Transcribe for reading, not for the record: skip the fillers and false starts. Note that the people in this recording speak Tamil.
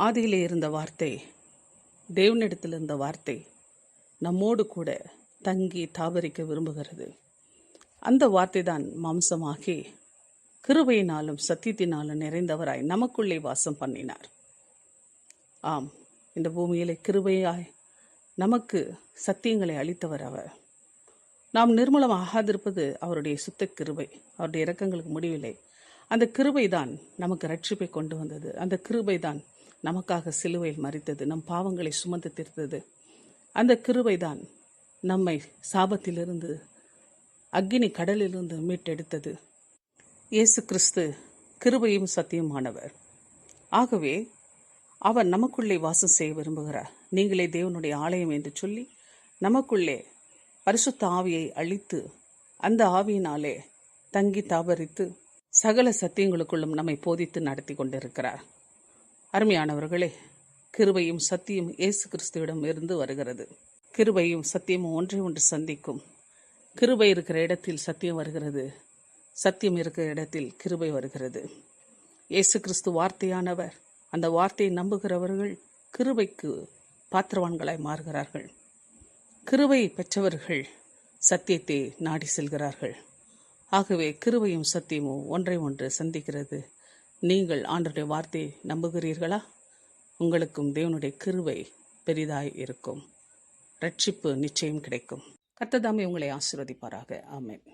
ஆதியிலே இருந்த வார்த்தை, தேவனிடத்தில் இருந்த வார்த்தை நம்மோடு கூட தங்கி தாபரிக்க விரும்புகிறது. அந்த வார்த்தை தான் மாம்சமாகி கிருபையினாலும் சத்தியத்தினாலும் நிறைந்தவராய் நமக்குள்ளே வாசம் பண்ணினார். ஆம், இந்த பூமியிலே கிருபையாய் நமக்கு சத்தியங்களை அளித்தவர் அவர். நாம் நிர்மூலம் ஆகாதிருப்பது அவருடைய சுத்த கிருபை. அவருடைய இரக்கங்களுக்கு முடிவில்லை. அந்த கிருபை தான் நமக்கு ரட்சிப்பை கொண்டு வந்தது. அந்த கிருபை தான் நமக்காக சிலுவையில் மரித்தது, நம் பாவங்களை சுமந்து தீர்த்தது. அந்த கிருபை தான் நம்மை சாபத்திலிருந்து, அக்கினி கடலிலிருந்து மீட்டெடுத்தது. இயேசு கிறிஸ்து கிருபையும் சத்தியமானவர். ஆகவே அவர் நமக்குள்ளே வாசம் செய்ய விரும்புகிறார். நீங்களே தேவனுடைய ஆலயம் என்று சொல்லி நமக்குள்ளே பரிசுத்த ஆவியை அளித்து, அந்த ஆவியினாலே தங்கி தாபரித்து சகல சத்தியங்களுக்குள்ளும் நம்மை போதித்து நடத்தி கொண்டிருக்கிறார். அருமையானவர்களே, கிருபையும் சத்தியம் இயேசு கிறிஸ்துவிடம் இருந்து வருகிறது. கிருபையும் சத்தியமும் ஒன்றை ஒன்று சந்திக்கும். கிருபை இருக்கிற இடத்தில் சத்தியம் வருகிறது, சத்தியம் இருக்கிற இடத்தில் கிருபை வருகிறது. இயேசு கிறிஸ்து வார்த்தையானவர். அந்த வார்த்தையை நம்புகிறவர்கள் கிருபைக்கு பாத்திரவான்களாய் மாறுகிறார்கள். கிருபை பெற்றவர்கள் சத்தியத்தை நாடி செல்கிறார்கள். ஆகவே கிருபையும் சத்தியமும் ஒன்றை ஒன்று சந்திக்கிறது. நீங்கள் ஆண்டவருடைய வார்த்தையை நம்புகிறீர்களா? உங்களுக்கும் தேவனுடைய கிருபை பெரிதாய் இருக்கும். ரட்சிப்பு நிச்சயம் கிடைக்கும். கர்த்தர் தாமே உங்களை ஆசீர்வதிப்பாராக. ஆமென்.